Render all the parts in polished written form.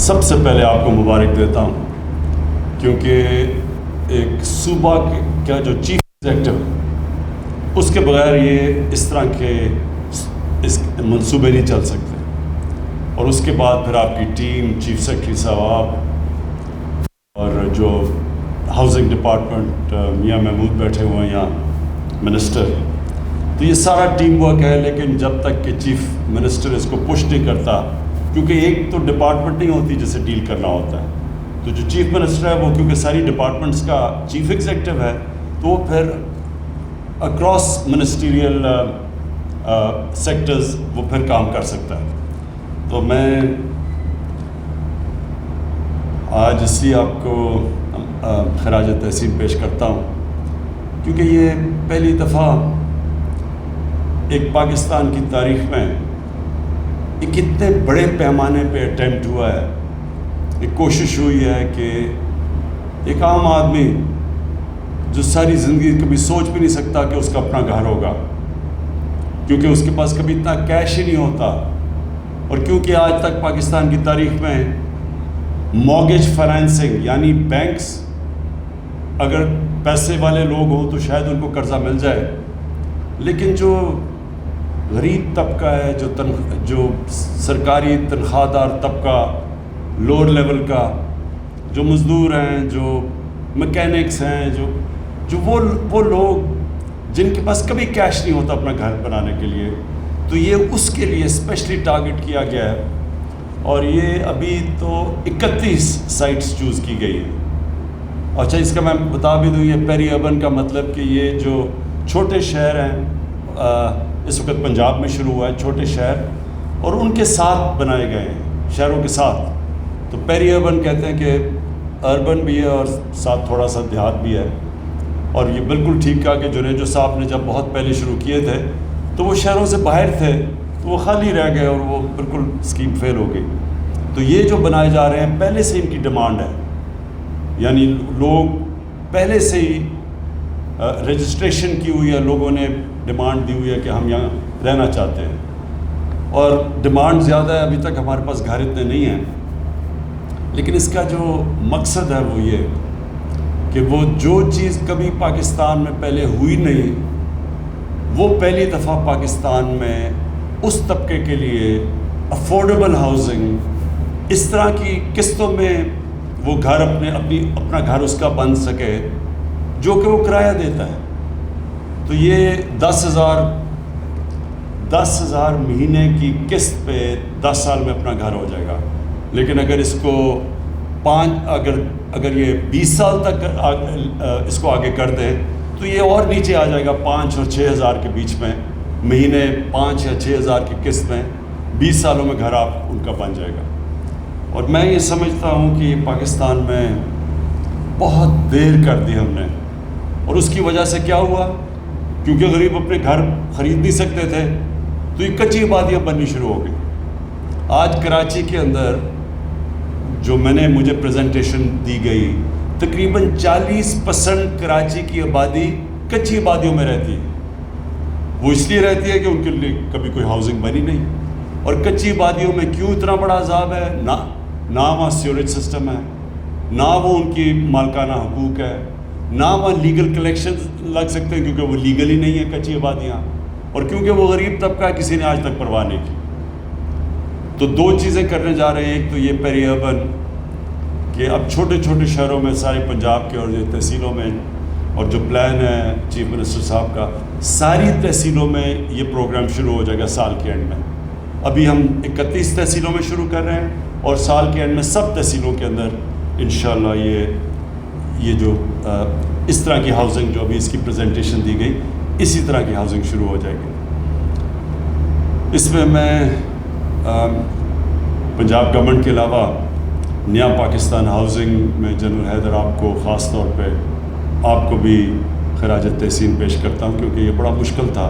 سب سے پہلے آپ کو مبارک دیتا ہوں، کیونکہ ایک صوبہ کا جو چیف ایگزیکٹو اس کے بغیر یہ اس طرح کے منصوبے نہیں چل سکتے، اور اس کے بعد پھر آپ کی ٹیم، چیف سیکرٹری صاحب اور جو ہاؤسنگ ڈپارٹمنٹ میاں محمود بیٹھے ہوئے ہیں یہاں منسٹر، تو یہ سارا ٹیم ورک ہے. لیکن جب تک کہ چیف منسٹر اس کو پش نہیں کرتا، کیونکہ ایک تو ڈپارٹمنٹ نہیں ہوتی جسے ڈیل کرنا ہوتا ہے، تو جو چیف منسٹر ہے وہ کیونکہ ساری ڈپارٹمنٹس کا چیف ایگزیکٹو ہے، تو وہ پھر اکراس منسٹیریل سیکٹرز وہ پھر کام کر سکتا ہے. تو میں آج اس لیے آپ کو خراج تحسین پیش کرتا ہوں، کیونکہ یہ پہلی دفعہ ایک پاکستان کی تاریخ میں ایک اتنے بڑے پیمانے پہ اٹیمپٹ ہوا ہے، ایک کوشش ہوئی ہے کہ ایک عام آدمی جو ساری زندگی کبھی سوچ بھی نہیں سکتا کہ اس کا اپنا گھر ہوگا، کیونکہ اس کے پاس کبھی اتنا کیش ہی نہیں ہوتا، اور کیونکہ آج تک پاکستان کی تاریخ میں مارگیج فائنینسنگ یعنی بینکس اگر پیسے والے لوگ ہوں تو شاید ان کو قرضہ مل جائے، لیکن جو غریب طبقہ ہے، جو سرکاری تنخواہ دار طبقہ، لوور لیول کا، جو مزدور ہیں، جو میکینکس ہیں، جو وہ لوگ جن کے پاس کبھی کیش نہیں ہوتا اپنا گھر بنانے کے لیے، تو یہ اس کے لیے اسپیشلی ٹارگٹ کیا گیا ہے. اور یہ ابھی تو 31 سائٹس چوز کی گئی ہیں. اچھا، اس کا میں بتا بھی دوں، یہ پیری اربن کا مطلب کہ یہ جو چھوٹے شہر ہیں، اس وقت پنجاب میں شروع ہوا ہے چھوٹے شہر، اور ان کے ساتھ بنائے گئے ہیں، شہروں کے ساتھ. تو پیری اربن کہتے ہیں کہ اربن بھی ہے اور ساتھ تھوڑا سا دیہات بھی ہے. اور یہ بالکل ٹھیک کہا کہ جنیجو صاحب نے جب بہت پہلے شروع کیے تھے تو وہ شہروں سے باہر تھے، تو وہ خالی رہ گئے اور وہ بالکل اسکیم فیل ہو گئی. تو یہ جو بنائے جا رہے ہیں پہلے سے ان کی ڈیمانڈ ہے، یعنی لوگ پہلے سے ہی رجسٹریشن کی ہوئی ہے، لوگوں نے ڈیمانڈ دی ہوئی ہے کہ ہم یہاں رہنا چاہتے ہیں، اور ڈیمانڈ زیادہ ہے. ابھی تک ہمارے پاس گھر اتنے نہیں ہیں، لیکن اس کا جو مقصد ہے وہ یہ کہ وہ جو چیز کبھی پاکستان میں پہلے ہوئی نہیں، وہ پہلی دفعہ پاکستان میں اس طبقے کے لیے افورڈیبل ہاؤسنگ، اس طرح کی قسطوں میں وہ گھر اپنا گھر اس کا بن سکے جو کہ وہ کرایہ دیتا ہے. تو یہ 10,000 مہینے کی قسط پہ 10 سال میں اپنا گھر ہو جائے گا. لیکن اگر اس کو اگر یہ 20 سال تک اس کو آگے کر دیں تو یہ اور نیچے آ جائے گا، 5 اور 6,000 کے بیچ میں مہینے، 5 یا 6,000 کی قسط میں 20 سالوں میں گھر ان کا بن جائے گا. اور میں یہ سمجھتا ہوں کہ پاکستان میں بہت دیر کر دی ہم نے، اور اس کی وجہ سے کیا ہوا، کیونکہ غریب اپنے گھر خرید نہیں سکتے تھے تو یہ کچی آبادیاں بننی شروع ہو گئی. آج کراچی کے اندر جو مجھے پریزنٹیشن دی گئی، تقریباً 40% کراچی کی آبادی کچی آبادیوں میں رہتی ہے. وہ اس لیے رہتی ہے کہ ان کے لیے کبھی کوئی ہاؤسنگ بنی نہیں. اور کچی آبادیوں میں کیوں اتنا بڑا عذاب ہے؟ نہ وہاں سیوریج سسٹم ہے، نہ وہ ان کی مالکانہ حقوق ہے، نہ وہاں لیگل کلیکشن لگ سکتے ہیں کیونکہ وہ لیگل ہی نہیں ہے کچی آبادیاں، اور کیونکہ وہ غریب طبقہ کسی نے آج تک پرواہ نہیں کی. تو 2 چیزیں کرنے جا رہے ہیں. ایک تو یہ پیری اربن کہ اب چھوٹے چھوٹے شہروں میں، سارے پنجاب کے اور جو تحصیلوں میں، اور جو پلان ہے چیف منسٹر صاحب کا، ساری تحصیلوں میں یہ پروگرام شروع ہو جائے گا سال کے اینڈ میں. ابھی ہم 31 تحصیلوں میں شروع کر رہے ہیں، اور سال کے اینڈ میں سب تحصیلوں کے اندر انشاءاللہ یہ جو اس طرح کی ہاؤسنگ جو ابھی اس کی پریزنٹیشن دی گئی، اسی طرح کی ہاؤسنگ شروع ہو جائے گی. اس میں پنجاب گورنمنٹ کے علاوہ نیا پاکستان ہاؤسنگ میں جنرل حیدر آپ کو خاص طور پہ آپ کو بھی خراج تحسین پیش کرتا ہوں، کیونکہ یہ بڑا مشکل تھا.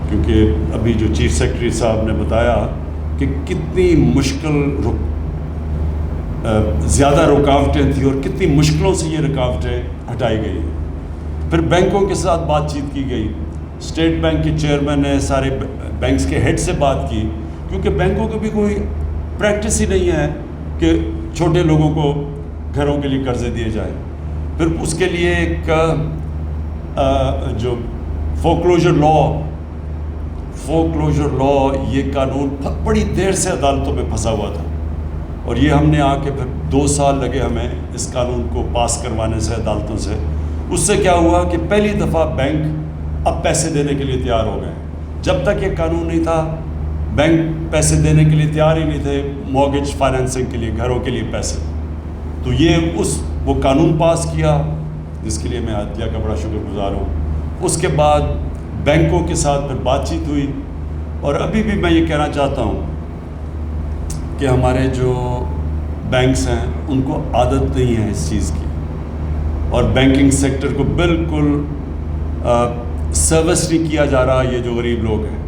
کیونکہ ابھی جو چیف سیکرٹری صاحب نے بتایا کہ کتنی زیادہ رکاوٹیں تھیں اور کتنی مشکلوں سے یہ رکاوٹیں ہٹائی گئی. پھر بینکوں کے ساتھ بات چیت کی گئی، اسٹیٹ بینک کے چیئرمین نے سارے بینکس کے ہیڈ سے بات کی، کیونکہ بینکوں کو بھی کوئی پریکٹس ہی نہیں ہے کہ چھوٹے لوگوں کو گھروں کے لیے قرضے دیے جائیں. پھر اس کے لیے ایک جو فورکلوجر لا یہ قانون بڑی دیر سے عدالتوں میں پھنسا ہوا تھا, اور یہ ہم نے آ کے پھر 2 سال لگے ہمیں اس قانون کو پاس کروانے سے عدالتوں سے. اس سے کیا ہوا کہ پہلی دفعہ بینک اب پیسے دینے کے لیے تیار ہو گئے. جب تک یہ قانون نہیں تھا بینک پیسے دینے کے لیے تیار ہی نہیں تھے, مارگیج فائنینسنگ کے لیے, گھروں کے لیے پیسے. تو یہ وہ قانون پاس کیا جس کے لیے میں عدلیہ کا بڑا شکر گزار ہوں. اس کے بعد بینکوں کے ساتھ پھر بات چیت ہوئی, اور ابھی بھی میں یہ کہنا چاہتا ہوں کہ ہمارے جو بینکس ہیں ان کو عادت نہیں ہے اس چیز کی, اور بینکنگ سیکٹر کو بالکل سروس نہیں کیا جا رہا یہ جو غریب لوگ ہیں.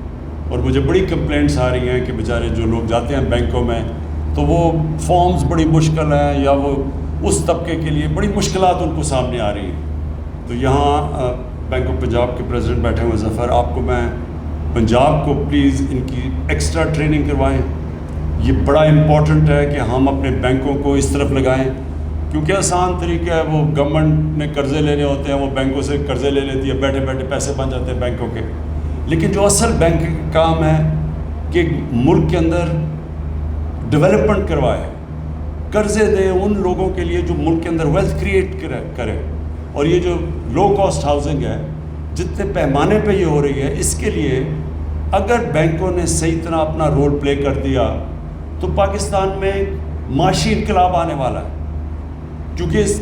اور مجھے بڑی کمپلینٹس آ رہی ہیں کہ بیچارے جو لوگ جاتے ہیں بینکوں میں تو وہ فارمز بڑی مشکل ہیں, یا وہ اس طبقے کے لیے بڑی مشکلات ان کو سامنے آ رہی ہیں. تو یہاں بینک آف پنجاب کے پریزیڈنٹ بیٹھے ہوئے ظفر, آپ کو میں پنجاب کو پلیز ان کی ایکسٹرا ٹریننگ کروائیں. یہ بڑا امپورٹنٹ ہے کہ ہم اپنے بینکوں کو اس طرف لگائیں, کیونکہ آسان طریقہ ہے, وہ گورنمنٹ نے قرضے لینے ہوتے ہیں, وہ بینکوں سے قرضے لے لیتی ہے, بیٹھے بیٹھے پیسے بن جاتے ہیں بینکوں کے. لیکن جو اصل بینک کا کام ہے کہ ملک کے اندر ڈیولپمنٹ کروائے, قرضے دے ان لوگوں کے لیے جو ملک کے اندر ویلتھ کریٹ کرے. اور یہ جو لو کاسٹ ہاؤسنگ ہے جتنے پیمانے پہ یہ ہو رہی ہے, اس کے لیے اگر بینکوں نے صحیح طرح اپنا رول پلے کر دیا تو پاکستان میں معاشی انقلاب آنے والا ہے. کیونکہ اس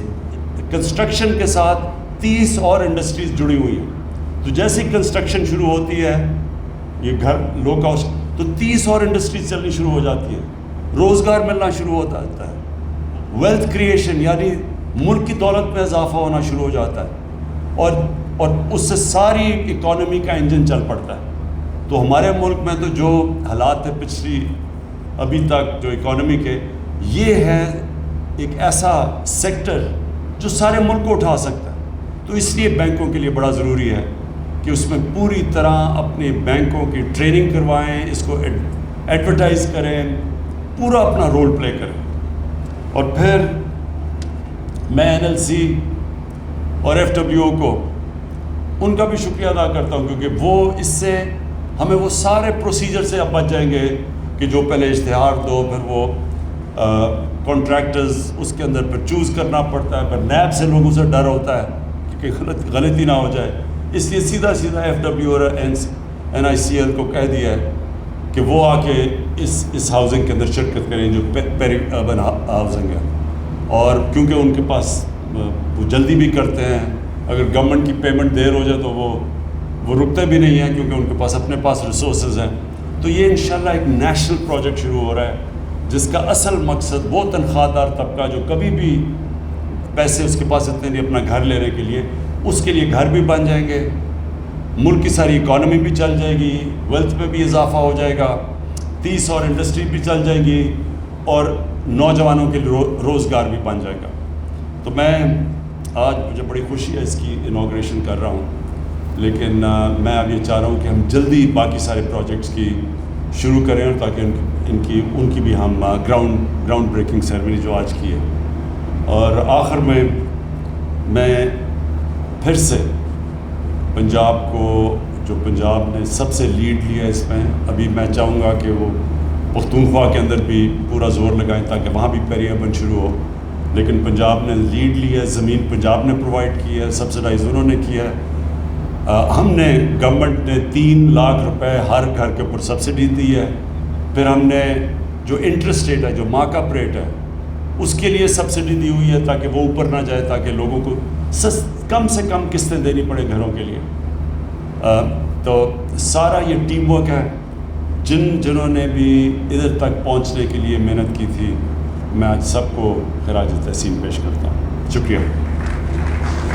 کنسٹرکشن کے ساتھ 30 اور انڈسٹریز جڑی ہوئی ہیں. تو جیسے کنسٹرکشن شروع ہوتی ہے یہ گھر لو کاسٹ, تو 30 اور انڈسٹریز چلنی شروع ہو جاتی ہیں, روزگار ملنا شروع ہوتا ہے, ویلتھ کریشن یعنی ملک کی دولت میں اضافہ ہونا شروع ہو جاتا ہے, اور اس سے ساری اکانومی کا انجن چل پڑتا ہے. تو ہمارے ملک میں تو جو حالات ہے پچھلی ابھی تک جو اکانومی کے, یہ ہے ایک ایسا سیکٹر جو سارے ملک کو اٹھا سکتا ہے. تو اس لیے بینکوں کے لیے بڑا ضروری ہے کہ اس میں پوری طرح اپنے بینکوں کی ٹریننگ کروائیں, اس کو ایڈورٹائز کریں, پورا اپنا رول پلے کریں. اور پھر میں NLC اور FWO کو ان کا بھی شکریہ ادا کرتا ہوں, کیونکہ وہ اس سے ہمیں وہ سارے پروسیجر سے اب بچ جائیں گے کہ جو پہلے اشتہار دو, پھر وہ کانٹریکٹرز اس کے اندر پھر چوز کرنا پڑتا ہے, پھر نیب سے لوگوں سے ڈر ہوتا ہے کہ غلطی نہ ہو جائے. اس لیے سیدھا FWO اور NICL کو کہہ دیا ہے کہ وہ آ کے اس ہاؤسنگ کے اندر شرکت کریں جو پیری اربن ہاؤسنگ ہے. اور کیونکہ ان کے پاس وہ جلدی بھی کرتے ہیں, اگر گورنمنٹ کی پیمنٹ دیر ہو جائے تو وہ رکتے بھی نہیں ہیں, کیونکہ ان کے پاس ریسورسز ہیں. تو یہ انشاءاللہ ایک نیشنل پروجیکٹ شروع ہو رہا ہے جس کا اصل مقصد وہ تنخواہ دار طبقہ جو کبھی بھی پیسے اس کے پاس اتنے نہیں اپنا گھر لینے کے لیے, اس کے لیے گھر بھی بن جائیں گے, ملک کی ساری اکانومی بھی چل جائے گی, ویلتھ میں بھی اضافہ ہو جائے گا, 30 اور انڈسٹری بھی چل جائیں گی, اور نوجوانوں کے لیے روزگار بھی بن جائے گا. تو میں آج مجھے بڑی خوشی ہے اس کی انوگریشن کر رہا ہوں, لیکن میں اب یہ چاہ رہا ہوں کہ ہم جلدی باقی سارے پروجیکٹس کی شروع کریں, اور تاکہ ان کی بھی ہم گراؤنڈ بریکنگ سیرمنی جو آج کی ہے. اور آخر میں پھر سے پنجاب کو, جو پنجاب نے سب سے لیڈ لیا اس میں, ابھی میں چاہوں گا کہ وہ پختونخوا کے اندر بھی پورا زور لگائیں تاکہ وہاں بھی پیری اربن شروع ہو. لیکن پنجاب نے لیڈ لی ہے, زمین پنجاب نے پرووائڈ کی ہے, سبسڈائز انہوں نے کیا ہے. ہم نے گورنمنٹ نے 3 لاکھ روپے ہر گھر کے اوپر سبسڈی دی ہے. پھر ہم نے جو انٹرسٹ ریٹ ہے, جو مارک اپ ریٹ ہے, اس کے لیے سبسڈی دی ہوئی ہے تاکہ وہ اوپر نہ جائے, تاکہ لوگوں کو کم سے کم قسطیں دینی پڑے گھروں کے لیے. تو سارا یہ ٹیم ورک ہے. جنہوں نے بھی ادھر تک پہنچنے کے لیے محنت کی تھی, میں آج سب کو خراج تحسین پیش کرتا ہوں. شکریہ.